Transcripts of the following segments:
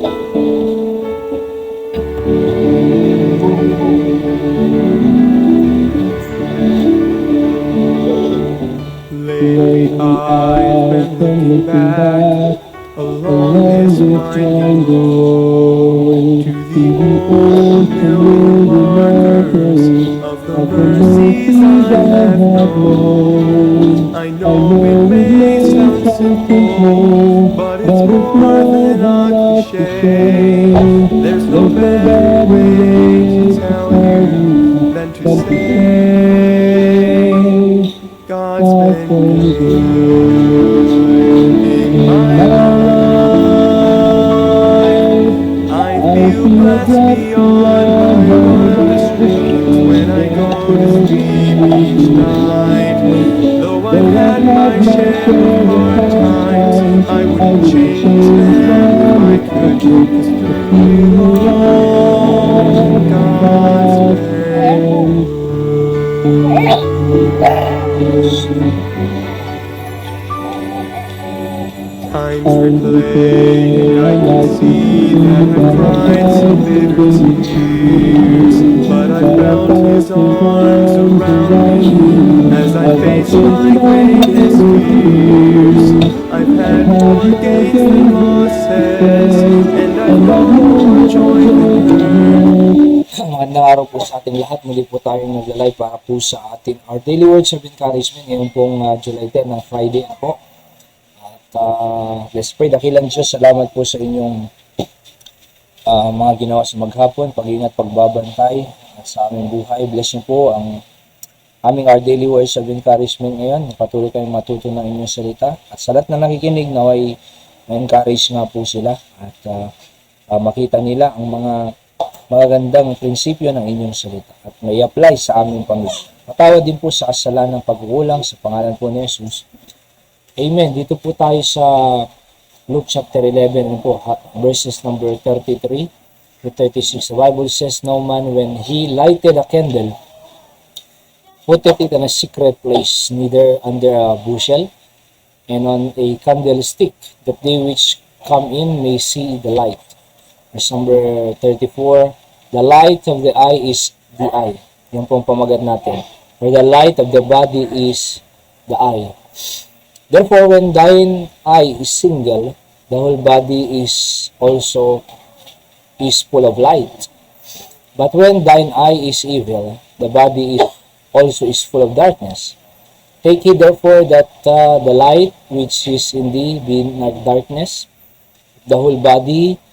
Lately I've been looking back along this winding road to the old familiar markers of the mercies I have known. I know it may sound simple, but it's more than a cliche. There's no better way to tell you than to say God's been good in my life. I feel blessed beyond my wildest dreams when I go to sleep each night. Though I've had my share of hard times, I wouldn't change them if I could, 'cause through it all, God's been good. Times were playing, I can see that I've cried some bitter tears, but I felt His arms around me as I faced my greatest fears. I've had more gains than losses, and I've known more joy than hurt. Magandang araw po sa ating lahat. Muli po tayong naglalay para po sa ating Our Daily Words of Encouragement ngayon pong July 10 na Friday na po. At let's pray. Dakilang Diyos, salamat po sa inyong mga ginawa sa maghapon, pag-ingat, pagbabantay sa aming buhay. Bless niyo po ang aming Our Daily Words of Encouragement ngayon. Patuloy kayong matuto ng inyong salita. At sa lahat na nakikinig, naway ma-encourage nga po sila at makita nila ang mga magagandang prinsipyo ng inyong salita at may apply sa aming Panginoon. Patawad din po sa kasalanan ng pagkukulang sa pangalan po ni Jesus. Amen. Dito po tayo sa Luke chapter 11 po, verses number 33 to 36. The Bible says, "No man, when he lighted a candle, putteth it in a secret place, neither under a bushel, and on a candlestick, that they which come in may see the light." Verse number 34, "The light of the eye is the eye." Yan pong pamagat natin. "For the light of the body is the eye. Therefore, when thine eye is single, the whole body is also full of light. But when thine eye is evil, the body is also full of darkness. Take heed therefore that the light which is in thee be not darkness. The whole body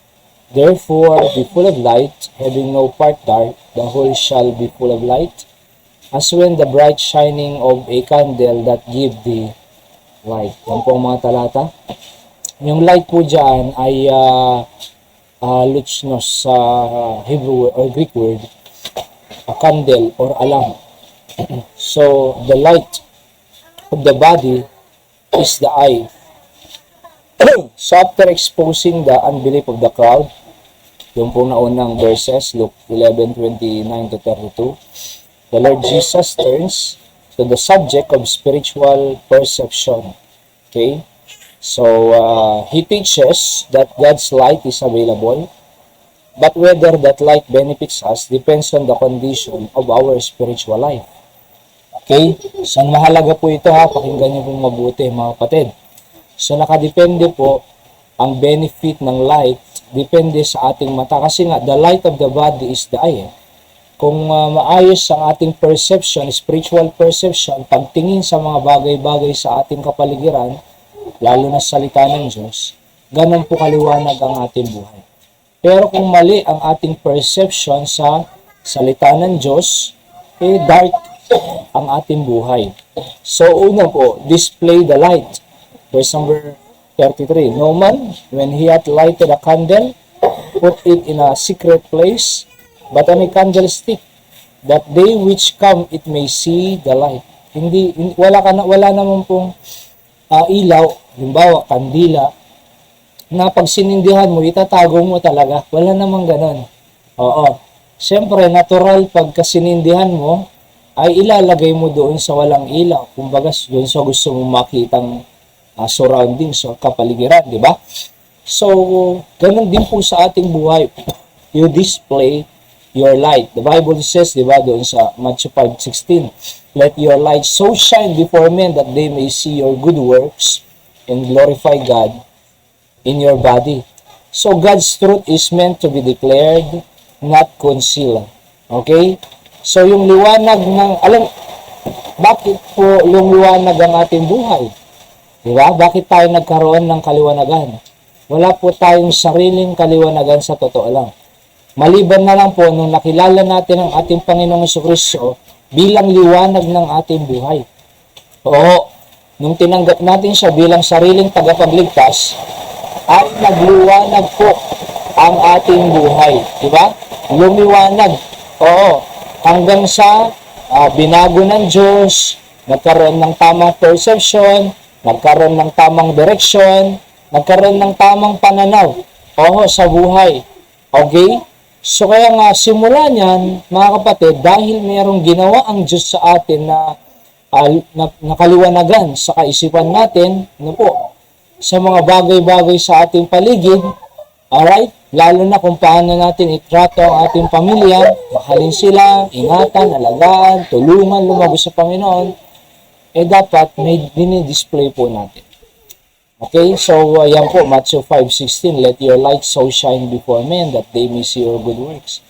therefore be full of light, having no part dark, the whole shall be full of light, as when the bright shining of a candle that give thee light." Yan po ang mga talata. Yung light po dyan ay luchnos sa Hebrew or Greek word, a candle or a lamp. So, the light of the body is the eye. So, after exposing the unbelief of the crowd, yung po naunang verses, Luke 11:29 to 32, the Lord Jesus turns to the subject of spiritual perception. Okay? So, He teaches that God's light is available, but whether that light benefits us depends on the condition of our spiritual life. Okay? So, mahalaga po ito ha, pakinggan niyo pong mabuti mga kapatid. So, nakadepende po ang benefit ng light, depende sa ating mata. Kasi nga, the light of the body is the eye. Kung maayos ang ating perception, spiritual perception, pagtingin sa mga bagay-bagay sa ating kapaligiran, lalo na sa salita ng Diyos, ganun po kaliwanag ang ating buhay. Pero kung mali ang ating perception sa salita ng Diyos, dark ang ating buhay. So, una po, display the light. Verse number 33, "No man, when he hath lighted a candle, put it in a secret place, but on a candlestick, that they which come it may see the light." Wala naman pong ilaw, halimbawa kandila, na pag sinindihan mo, itatago mo talaga. Wala namang ganon. Oo. Siyempre, natural pagka sinindihan mo, ay ilalagay mo doon sa walang ilaw. Kumbaga, doon sa gusto mong makitang surroundings o kapaligiran, di ba? So, ganun din po sa ating buhay. You display your light. The Bible says, di ba, doon sa Matthew 5:16, let your light so shine before men that they may see your good works and glorify God in your body. So, God's truth is meant to be declared, not concealed. Okay? So, yung liwanag ng, bakit po lumiwanag ang ating buhay? Diba? Bakit tayo nagkaroon ng kaliwanagan? Wala po tayong sariling kaliwanagan sa totoo lang. Maliban na lang po nung nakilala natin ang ating Panginoong Jesucristo bilang liwanag ng ating buhay. Oo, nung tinanggap natin siya bilang sariling tagapagligtas, ay nagliwanag po ang ating buhay. Diba? Lumiwanag. Oo, hanggang sa binago ng Diyos, nagkaroon ng tamang perception, nagkaroon ng tamang direksyon, nagkaroon ng tamang pananaw sa buhay. Okay? So kaya nga simula niyan, mga kapatid, dahil mayroong ginawa ang Diyos sa atin na nakaliwanagan sa kaisipan natin, sa mga bagay-bagay sa ating paligid, alright? Lalo na kung paano natin itrato ang ating pamilya, mahalin sila, ingatan, alagaan, tulungan, lumago sa Panginoon, dapat may dinidisplay po natin. Okay, so yan po, Matthew 5:16, let your light so shine before men that they may see your good works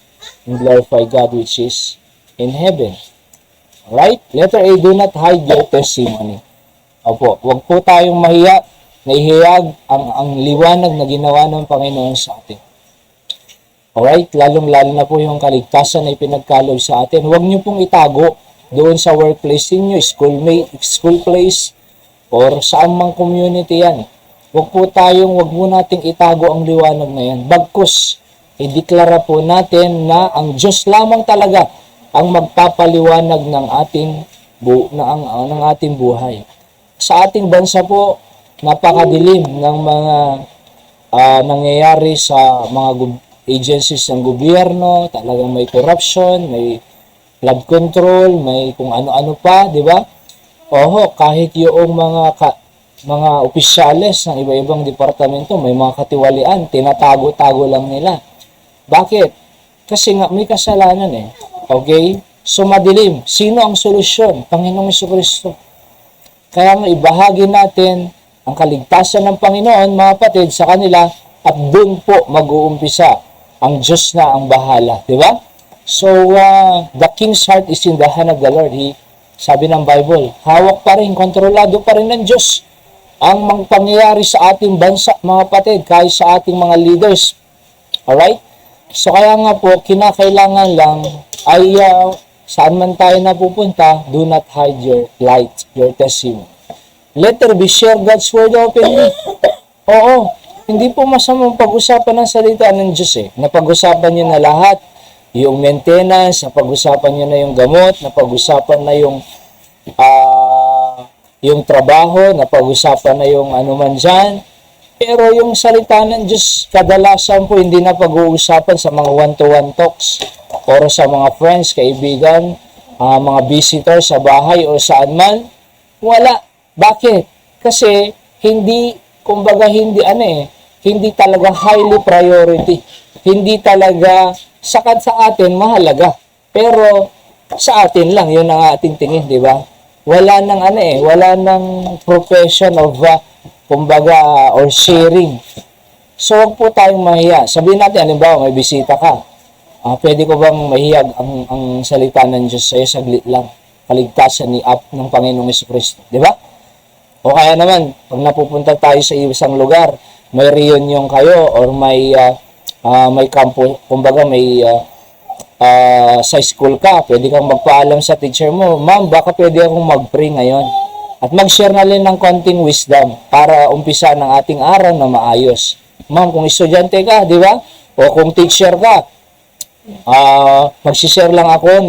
and glorify God which is in heaven. Alright? Letter A, do not hide your testimony. Wag po tayong mahiya, naihiyag ang liwanag na ginawa ng Panginoon sa atin. Alright? Lalong-lalo na po yung kaligtasan na ipinagkaloob sa atin. Huwag niyo pong itago doon sa workplace niyo, school place, or saan mang community yan. Huwag mo nating itago ang liwanag na yan. Bagkus, ideklara po natin na ang Diyos lamang talaga ang magpapaliwanag ng ating buhay. Sa ating bansa po, napakadilim ng mga nangyayari sa mga agencies ng gobyerno. Talagang may corruption, may flood control, may kung ano-ano pa, di ba? Kahit yung mga opisyales ng iba-ibang departamento, may mga katiwalian, tinatago-tago lang nila. Bakit? Kasi nga may kasalanan eh. Okay? So madilim. Sino ang solusyon? Panginoong Jesucristo. Kaya nga ibahagi natin ang kaligtasan ng Panginoon, mga kapatid, sa kanila, at doon po mag-uumpisa ang Diyos na ang bahala. Di ba? So, the king's heart is in the hand of the Lord. Sabi ng Bible, hawak pa rin, kontrolado pa rin ng Diyos ang mga pangyayari sa ating bansa, mga kapatid, kahit sa ating mga leaders. Alright? So kaya nga po, kinakailangan lang ay saan man tayo napupunta, do not hide your light, your testimony. Letter B, share God's word openly. Oo, hindi po masamang pag-usapan ng salita ng Diyos eh. Napag-usapan niyo na lahat. Yung maintenance, napag-usapan nyo na yung gamot, napag-usapan na yung trabaho, napag-usapan na yung anuman dyan. Pero yung salita ng Diyos, kadalasan po hindi na pag-uusapan sa mga one-to-one talks o sa mga friends, kaibigan, mga visitors sa bahay o saan man. Wala. Bakit? Kasi hindi talaga highly priority. Hindi talaga sakat sa atin, mahalaga. Pero sa atin lang, yun ang ating tingin, di ba? Wala nang profession of, or sharing. So, huwag po tayong mahiya. Sabihin natin, halimbawa, may bisita ka. Pwede ko bang mahiyag ang salita ng Diyos sa'yo saglit lang? Kaligtasan ng Panginoong Jesucristo. Di ba? O kaya naman, pag napupunta tayo sa isang lugar, may reunion kayo or may campus, kumbaga sa school ka, pwede kang magpaalam sa teacher mo, ma'am, baka pwede akong mag-pray ngayon. At mag-share na rin ng konting wisdom para umpisa ng ating araw na maayos. Ma'am, kung estudyante ka, di ba? O kung teacher ka, mag-share lang ako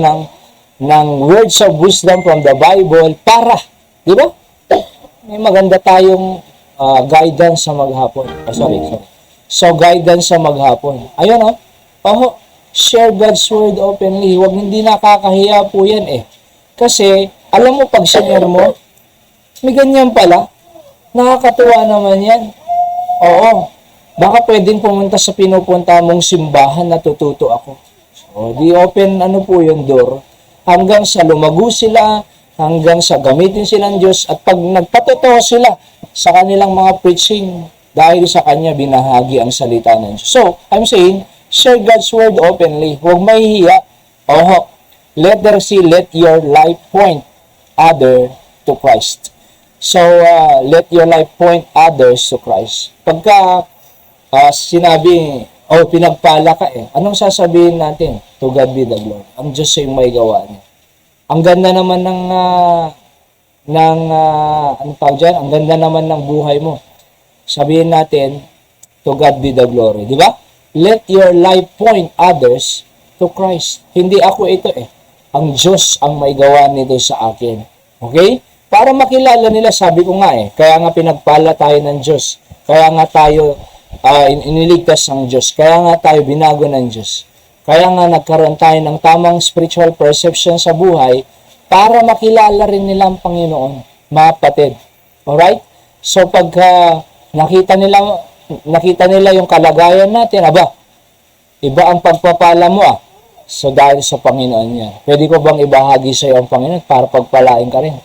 ng words of wisdom from the Bible para, di ba? May maganda tayong guidance sa maghapon. So, guidance sa maghapon. Ayun share God's word openly. Hindi nakakahiya po yan eh. Kasi, alam mo, pag share mo, may ganyan pala. Nakakatuwa naman yan. Oo. Baka pwedeng pumunta sa pinupunta mong simbahan na tututo ako. So, di open po yung door hanggang sa lumago sila, hanggang sa gamitin sila ng Diyos, at pag nagpatotoo sila sa kanilang mga preaching, dahil sa Kanya binahagi ang salita ng Diyos. So, I'm saying, share God's Word openly. Huwag mahihiya. Let your life point other to Christ. So, let your life point others to Christ. Pagka sinabi, pinagpala ka anong sasabihin natin? To God be the glory. Ang Diyos ay may gawa niya. Ang ganda naman ang ganda naman ng buhay mo. Sabihin natin, to God be the glory. Di ba? Let your life point others to Christ. Hindi ako ito Ang Diyos ang may gawa nito sa akin. Okay? Para makilala nila, sabi ko nga kaya nga pinagpala tayo ng Diyos. Kaya nga tayo iniligtas ng Diyos. Kaya nga tayo binago ng Diyos. Kaya nga nagkaroon tayo ng tamang spiritual perception sa buhay para makilala rin nila ang Panginoon, mga kapatid. Alright? So pagka nakita nila yung kalagayan natin, iba ang pagpapala mo So dahil sa Panginoon yan. Pwede ko bang ibahagi sa iyo ang Panginoon para pagpalain ka rin?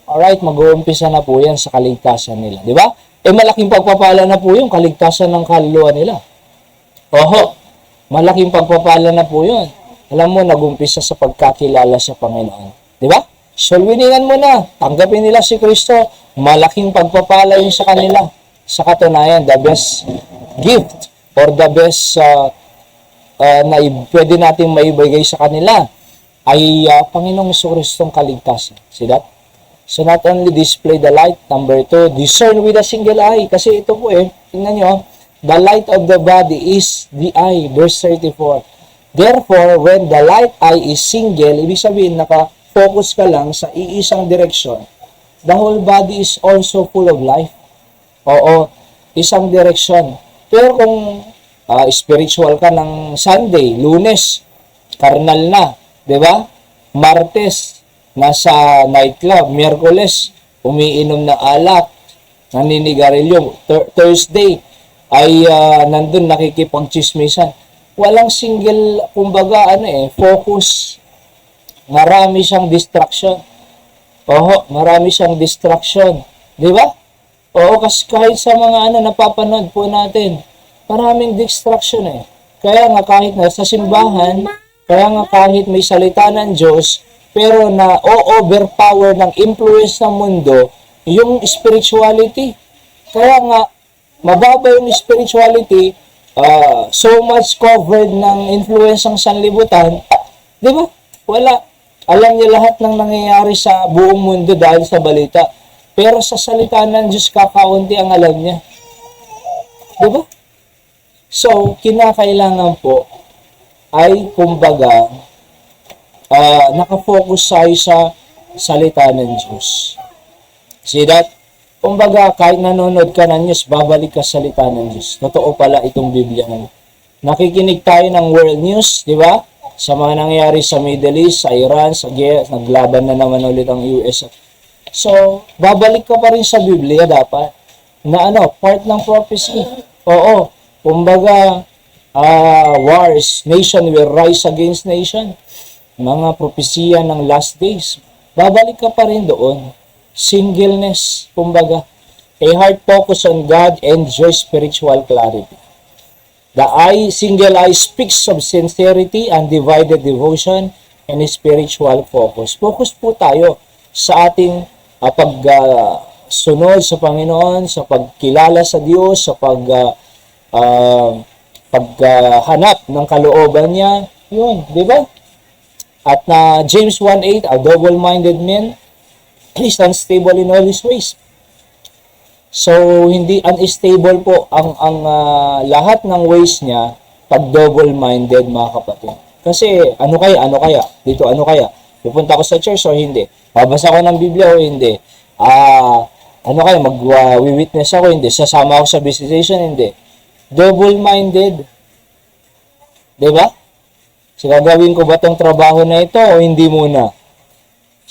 Alright, mag-uumpisa na po yan sa kaligtasan nila. Di ba? Malaking pagpapala na po yung kaligtasan ng kaluluwa nila. Malaking pagpapala na po yun. Alam mo, nag-umpisa sa pagkakilala sa Panginoon. Di ba? So, winingan mo na. Tanggapin nila si Kristo. Malaking pagpapala yun sa kanila. Sa katunayan, the best gift or the best na pwede natin maibigay sa kanila ay Panginoong Kristong kaligtasan. See that? So, not only display the light, number 2, discern with a single eye. Kasi ito po tingnan nyo, the light of the body is the eye. Verse 34. Therefore, when the light eye is single, ibig sabihin, naka-focus ka lang sa iisang direksyon, the whole body is also full of life. Isang direksyon. Pero kung spiritual ka ng Sunday, Lunes, carnal na, di ba? Martes, nasa nightclub, Miyerkules, umiinom ng alak, naninigarilyo, Thursday, ay nandun nakikipagchismisan. Walang single, kumbaga, focus. Marami siyang distraction. Marami siyang distraction. Di ba? Kasi kahit sa mga napapanood po natin, maraming distraction Kaya nga kahit nasa simbahan, kaya nga kahit may salita ng Diyos, pero overpower ng influence ng mundo, yung spirituality. Kaya nga, mababa yung spirituality, so much covered ng influence ng sanlibutan, di ba? Wala. Alam niya lahat ng nangyayari sa buong mundo dahil sa balita. Pero sa salita ng Diyos, kakaunti ang alam niya. Di ba? So, kinakailangan po ay, kumbaga, nakafocus tayo sa salita ng Diyos. See that? Kumbaga, kahit nanonood ka ng news, babalik ka sa salita ng Diyos. Totoo pala itong Biblia. Nakikinig tayo ng world news, di ba? Sa mga nangyayari sa Middle East, sa Iran, sa naglaban na naman ulit ang US. So, babalik ka pa rin sa Biblia dapat. Na part ng prophecy. Kumbaga, wars, nation will rise against nation. Mga propesya ng last days. Babalik ka pa rin doon. Singleness, kumbaga. A heart focus on God enjoys spiritual clarity. The single eye speaks of sincerity, undivided devotion, and spiritual focus. Focus po tayo sa ating pagsunod sa Panginoon, sa pagkilala sa Diyos, sa paghanap ng kalooban niya. Yun, di ba? At James 1:8, a double-minded man is unstable in all his ways. So, hindi unstable po ang lahat ng ways niya pag double-minded, mga kapatid. Kasi, ano kaya? Dito, ano kaya? Pupunta ako sa church o hindi? Babasa ko ng Biblia o hindi? Mag-witness ako, hindi? Sasama ako sa visitation, hindi? Double-minded. Diba? So, gagawin ko ba itong trabaho na ito o hindi muna?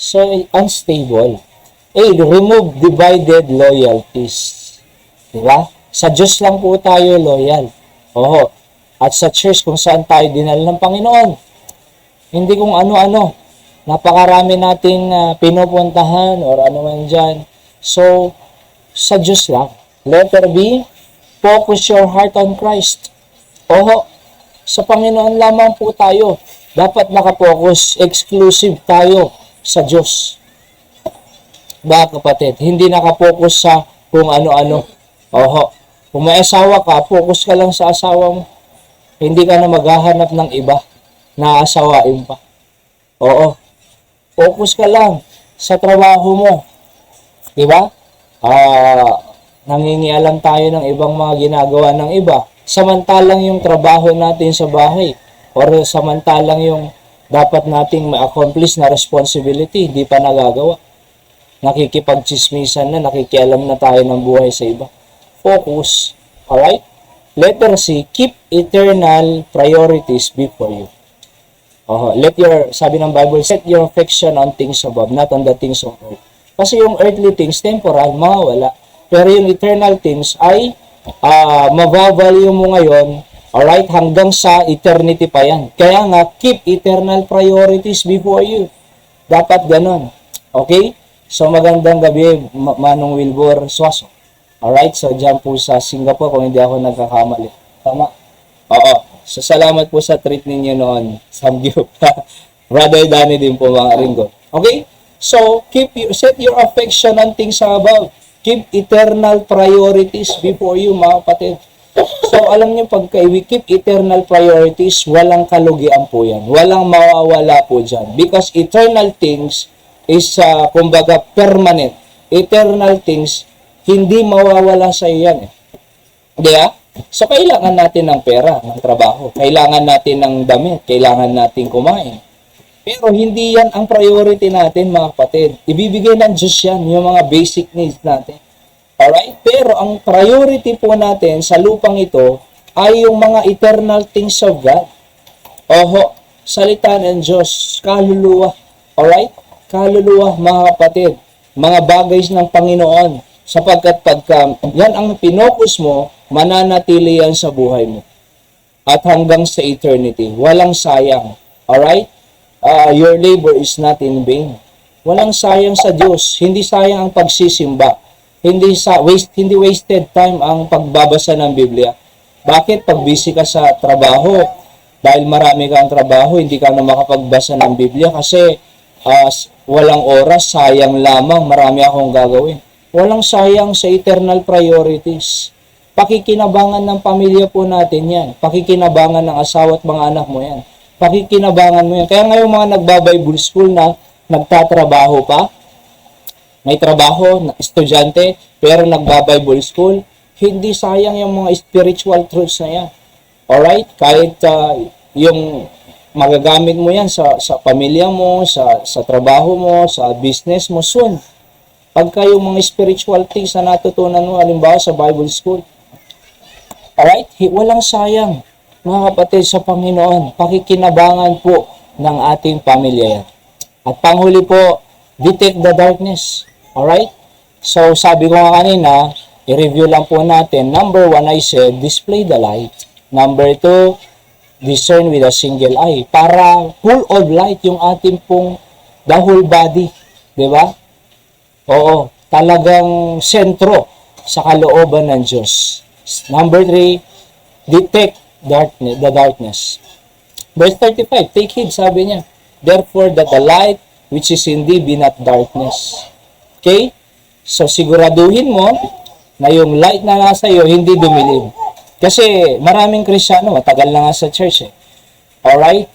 So, unstable. Remove divided loyalties. Diba? Sa Diyos lang po tayo loyal. Oo. At sa church kung saan tayo dinala ng Panginoon. Hindi kung ano-ano. Napakarami nating pinupuntahan or ano man dyan. So, sa Diyos lang. Letter B, focus your heart on Christ. Oo. Sa Panginoon lamang po tayo. Dapat nakapokus. Exclusive tayo sa Diyos. Ba kapatid? Hindi nakapokus sa kung ano-ano. Oo. Kung may asawa ka, focus ka lang sa asawa mo. Hindi ka na maghahanap ng iba na asawain pa. Oo. Focus ka lang sa trabaho mo. Diba? Nangingialam tayo ng ibang mga ginagawa ng iba. Samantalang yung trabaho natin sa bahay or samantalang yung dapat nating ma-accomplish na responsibility, hindi pa nagagawa. Nakikipagchismisan na, nakikialam na tayo ng buhay sa iba. Focus. Alright? Letter C, keep eternal priorities before you. Sabi ng Bible, set your affection on things above, not on the things of earth. Kasi yung earthly things, temporal, mawawala. Pero yung eternal things ay mabavalue mo ngayon, alright, hanggang sa eternity pa yan. Kaya nga, keep eternal priorities before you. Dapat ganon. Okay? So, magandang gabi, Manong Wilbur Suaso. Alright, so dyan po sa Singapore, kung hindi ako nagkakamali. Tama? Oo. So, salamat po sa treat ninyo noon. Samgyup. Brother Danny din po, mga ringgo. Okay? So, set your affection on things above. Keep eternal priorities before you, mga kapatid. So, alam niyo, pagka we keep eternal priorities, walang kalugian po yan. Walang mawawala po dyan. Because eternal things is, kumbaga, permanent. Eternal things, hindi mawawala sa iyo yan. Diba? So, kailangan natin ng pera, ng trabaho. Kailangan natin ng damit. Kailangan natin kumain. Pero hindi yan ang priority natin, mga kapatid. Ibibigay ng Diyos yan, yung mga basic needs natin. Alright? Pero ang priority po natin sa lupang ito ay yung mga eternal things of God. Oho, salita ng Diyos, kaluluwa. Alright? Kaluluwa, mga kapatid. Mga bagay ng Panginoon. Sapagkat pagka yan ang pinokus mo, mananatili yan sa buhay mo. At hanggang sa eternity. Walang sayang. Alright? Your labor is not in vain. Walang sayang sa Diyos. Hindi sayang ang pagsisimba. Hindi wasted time ang pagbabasa ng Biblia. Bakit? Pag busy ka sa trabaho, dahil marami kang trabaho, hindi ka na makapagbasa ng Biblia kasi walang oras, sayang lamang, marami akong gagawin. Walang sayang sa eternal priorities. Pakikinabangan ng pamilya po natin yan. Pakikinabangan ng asawa at mga anak mo yan. Pakikinabangan mo yan. Kaya ngayon mga nagba-Bible school na nagtatrabaho pa, may trabaho, estudyante, pero nagba-Bible school, hindi sayang yung mga spiritual truths na yan. Alright? Kahit yung magagamit mo yan sa pamilya mo, sa trabaho mo, sa business mo, soon. Pagka yung mga spiritual things na natutunan mo, halimbawa sa Bible school. Alright? Walang sayang, mga kapatid, sa Panginoon. Pakikinabangan po ng ating pamilya yan. At panghuli po, detect the darkness. Alright? So, sabi ko nga kanina, i-review lang po natin. Number 1, I said, display the light. Number 2, discern with a single eye. Para full of light yung ating pong the whole body. Diba? Oo, talagang sentro sa kalooban ng Diyos. Number 3, detect the darkness. Verse 35, take heed, sabi niya. Therefore, that the light which is in thee be not darkness. Okay? So, siguraduhin mo na yung light na nasa iyo, hindi dumilim. Kasi maraming Kristyano, matagal na nga sa church eh. Alright?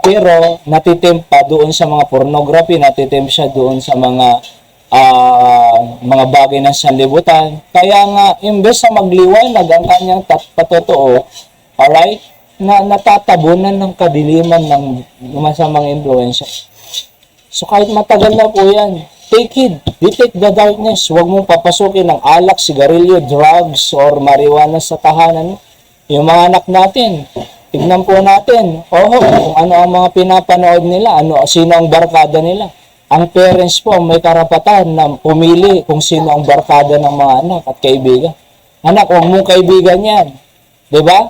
Pero, natitempt pa doon sa mga pornography, natitempt siya doon sa mga bagay ng sanlibutan. Kaya nga, imbes na magliwanag ang kanyang patotoo, alright, na natatabunan ng kadiliman ng masamang impluensya. So, kahit matagal na po yan, take heed, detect the darkness. Huwag mong papasukin ng alak, sigarilyo, drugs, or marijuana sa tahanan. Yung mga anak natin, tignan po natin, kung ano ang mga pinapanood nila, sino ang barkada nila. Ang parents po may karapatan na pumili kung sino ang barkada ng mga anak at kaibigan. Anak, huwag mong kaibigan yan. 'Di ba?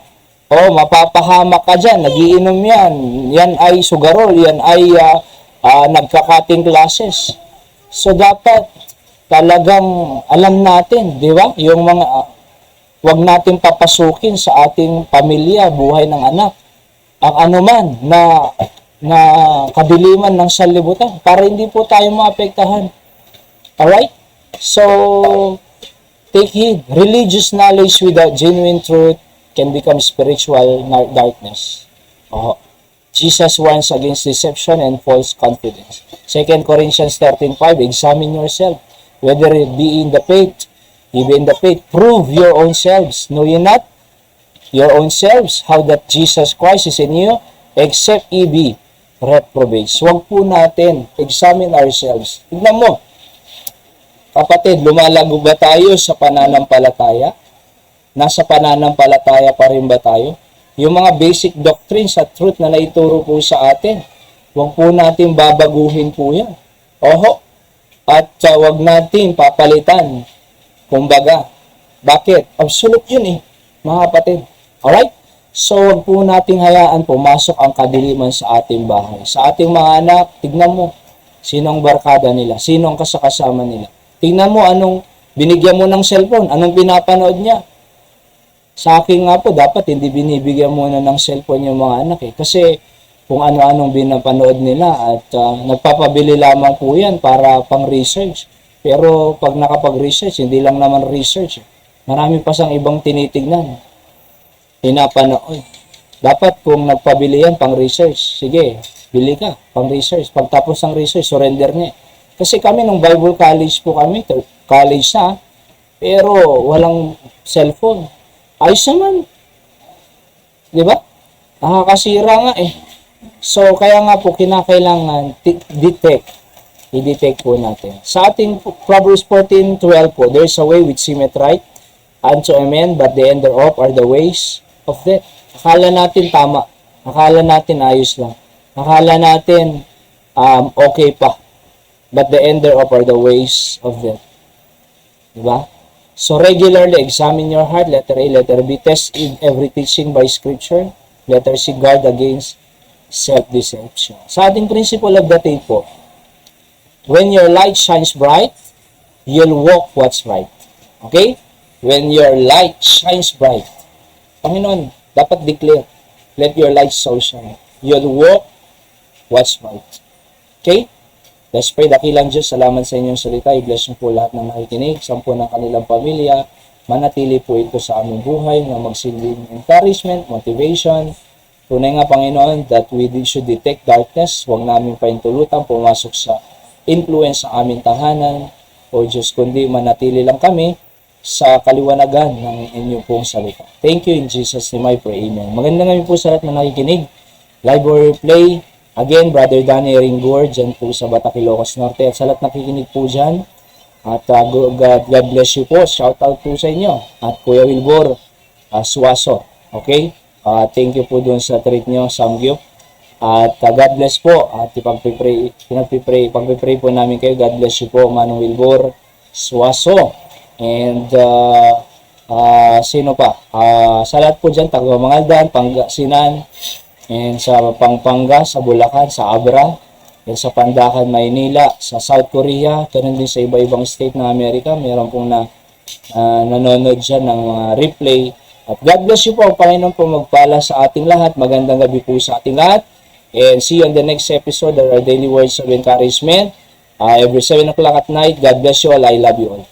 Oh, mapapahamak ka dyan, nagiinom yan. Yan ay sugarol, yan ay nagkakating classes. So, dapat talagang alam natin, di ba? Yung mga, wag natin papasukin sa ating pamilya, buhay ng anak. Ang anuman na kadiliman ng sanlibutan para hindi po tayo maapektahan. Alright? So, take heed. Religious knowledge without genuine truth can become spiritual darkness. Oh. Jesus warns against deception and false confidence. 2 Corinthians 13:5, examine yourself, whether it be in the faith, even the faith. Prove your own selves. Know ye not your own selves, how that Jesus Christ is in you, except ye be reprobates. Huwag po natin examine ourselves. Tignan mo, kapatid, lumalago ba tayo sa pananampalataya? Nasa pananampalataya pa rin ba tayo? Yung mga basic doctrines at truth na naituro po sa atin, huwag po natin babaguhin po yan. Oho. At huwag natin papalitan. Kumbaga, bakit? Absolute yun mga kapatid. Alright? So, huwag po natin hayaan pumasok ang kadiliman sa ating bahay. Sa ating mga anak, tignan mo, sinong barkada nila, sinong kasakasama nila. Tignan mo anong binigyan mo ng cellphone, anong pinapanood niya. Sa akin nga po, dapat hindi binibigyan muna ng cellphone yung mga anak Kasi kung ano-anong binapanood nila at nagpapabili lamang po yan para pang-research. Pero pag nakapag-research, hindi lang naman research. Marami pa sang ibang tinitignan. Pinapanood. Dapat kung nagpabili yan pang-research, sige, bili ka, pang-research. Pagtapos ng research, surrender niya. Kasi kami nung Bible college po kami, college na, pero walang cellphone. Ayos naman. Di ba? Nakakasira nga So, kaya nga po, kinakailangan i-detect po natin. Sa ating Proverbs 14:12 po, there's a way which seemeth right unto a man, but the end thereof are the ways of death. Akala natin tama. Akala natin ayos lang. Akala natin okay pa. But the end thereof are the ways of death. Di ba? So, regularly examine your heart. Letter A, letter B, test in every teaching by Scripture. Letter C, guard against self-deception. Sa ating principle of the day po, when your light shines bright, you'll walk what's right. Okay? When your light shines bright, Panginoon, dapat declare, let your light so shine. You'll walk what's right. Okay? Let's pray. Dakilang Diyos, salamat sa inyong salita. I-bless niyo po lahat ng nakikinig, sampu ng kanilang pamilya. Manatili po ito sa aming buhay na magsilbing encouragement, motivation. Tunay nga, Panginoon, that we should detect darkness. Huwag namin paintulutan pumasok sa influence sa aming tahanan. O Diyos, kundi manatili lang kami sa kaliwanagan ng inyong pong salita. Thank you in Jesus' name I pray. Amen. Magandang gabi po sa lahat na nakikinig. Live or replay. Again, Brother Danny Ringgor, dyan po sa Batak, Ilocos Norte. At sa lahat nakikinig po dyan. At God bless you po. Shout out po sa inyo. At Kuya Wilbur Suaso. Okay? Thank you po dun sa treat nyo, Samgyup. At God bless po. At pagpipray po namin kayo. God bless you po, Manong Wilbur Suaso. And sino pa? Sa lahat po dyan, Taga-Mangaldan, Pangasinan, and sa Pampanga, sa Bulacan, sa Abra, and sa Pandakan, Maynila, sa South Korea, ganun din sa iba-ibang state ng Amerika. Meron pong nanonood dyan ng mga replay. At God bless you po. Ang Panginoon po magpala sa ating lahat. Magandang gabi po sa ating lahat. And see you on the next episode of our Daily Words of Encouragement. Every 7 o'clock at night. God bless you all. I love you all.